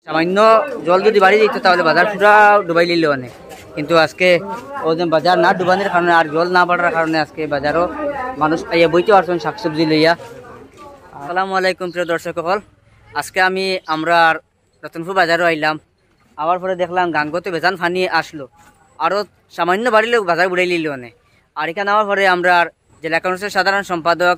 সামান্য জল যদি বাড়ি যেত তাহলে বাজার পুরা ডুবাই নিল অনেক, কিন্তু আজকে ওদের বাজার না ডুবানোর কারণে আর জল না বাড়ার কারণে আজকে বাজারও মানুষ আইয়া বইতে পারছেন শাকসবজি লইয়া। আসসালামু আলাইকুম প্রিয় দর্শক সকল, আজকে আমরা রতনপুর বাজারও আইলাম। আবার পরে দেখলাম গাঙ্গতে বেজান ফানি আসলো, আরও সামান্য বাড়িলেও বাজার বুড়াই নিল অনেক। আর এখানে আমার পরে আমরা জেলা কংগ্রেসের সাধারণ সম্পাদক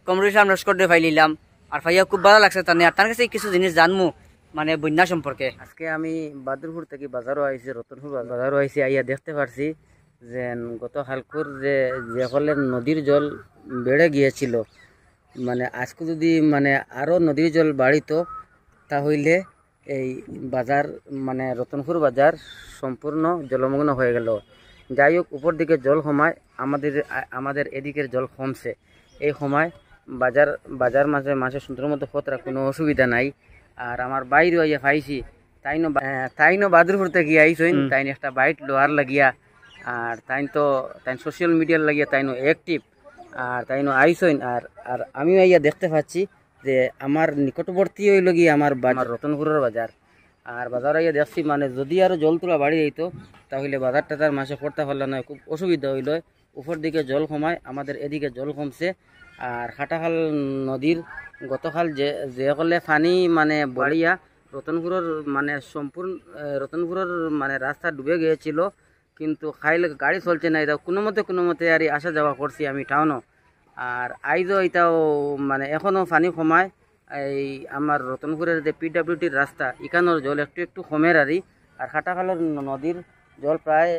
কমরুল ইসলাম লস্কর দিয়ে ফাইলিলাম। আর ফাইয়া খুব ভালো লাগছে আর তার কাছে কিছু জিনিস জানমু মানে বন্যা সম্পর্কে। আজকে আমি বাদুরপুর থেকে বাজারও আইছি, রতনপুর বাজারও আইছি। আইয়া দেখতে পারছি যে গত হালকুর যে হলে নদীর জল বেড়ে গিয়েছিল, মানে আজকে যদি মানে আরও নদীর জল বাড়িত তাহলে এই বাজার মানে রতনপুর বাজার সম্পূর্ণ জলমগ্ন হয়ে গেল। যাই হোক, উপর দিকে জল কমায়, আমাদের এদিকের জল কমছে। এই সময় বাজার মাঝে সুন্দর মতো খতরা কোনো অসুবিধা নাই। আর আমার বাইরে আইয়া পাইছি, তাইনো বাদুরপুর থেকে আইসইন, তাইন একটা বাইট লোহার লাগিয়া। আর তাই সোশ্যাল মিডিয়ার লাগিয়া তাইনো অ্যাক্টিভ, আর তাইনো আইসইন। আর আমিও আইয়া দেখতে পাচ্ছি যে আমার নিকটবর্তী হইল গিয়ে আমার রতনপুরের বাজার। আর বাজার আইয়া দেখছি মানে যদি আরও জল তোলা বাড়ি যাইত তাহলে বাজার টাজার মাসে পড়তে পারলে নয়, খুব অসুবিধা হইল। উপর দিকে জল কমায়, আমাদের এদিকে জল কমছে। আর খাটাখাল নদীর গতকাল যে হলে ফানি মানে বাড়িয়া রতনপুরের মানে সম্পূর্ণ রতনপুরের মানে রাস্তা ডুবে গিয়েছিল, কিন্তু খাইলে গাড়ি চলছে না। এটা কোনো মতে আর আসা যাওয়া করছি আমি টাউনও। আর আইজও এটাও মানে এখনও ফানি কমায়। এই আমার রতনপুরের যে পিডাব্লিউটির রাস্তা, এখানোর জল একটু কমের আর খাটাখালের নদীর জল প্রায়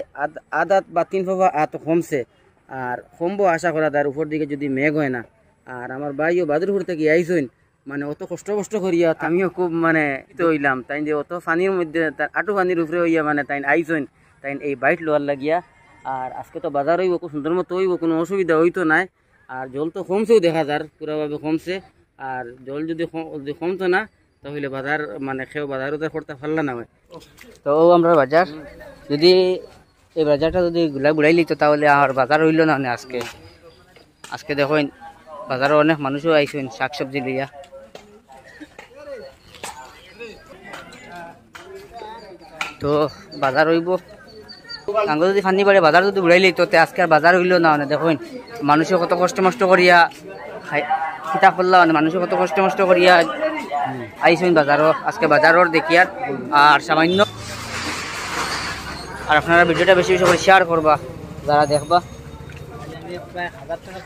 আধ বা 3 ফুট কমছে। আর কমবো আশা করা তার উপর দিকে যদি মেঘ হয় না। আর আমার ভাইও বাদুরপুর থেকে আইসইন, মানে অত কষ্ট করিয়া আমিও খুব মানে হইলাম। তাই যে অত পানির মধ্যে তার আটু পানির উপরে হইয়া মানে তাই আইসইন, তাই এই বাইট লোয়ার লাগিয়া। আর আজকে তো বাজার হইব, খুব সুন্দর মতো হইব, কোনো অসুবিধা হইতো নাই। আর জল তো কমছেও দেখা যার পুরাভাবে কমছে। আর জল যদি কমতো না তাহলে বাজার মানে খেয়েও বাজারও তো করতে পারল না। তো আমরা বাজার যদি এই বাজারটা যদি বুড়াই লিত তাহলে আর বাজার হইল না। আজকে দেখেন বাজারে অনেক মানুষও আইসেন শাকসবজি লইয়া। তো বাজার হইব আঙ্গ যদি ফানি পারে বাজার যদি বুড়াই লিত আজকে আর বাজার হইল না। দেখেন মানুষে কত কষ্ট করিয়া খিতা করলা, মানুষে কত কষ্ট করিয়া আইসেন বাজারও। আজকে বাজারের দেখিয়া আর সামান্য। আর আপনারা ভিডিওটা বেশি করে শেয়ার করবা যারা দেখবা। প্রায় 1000 টাকা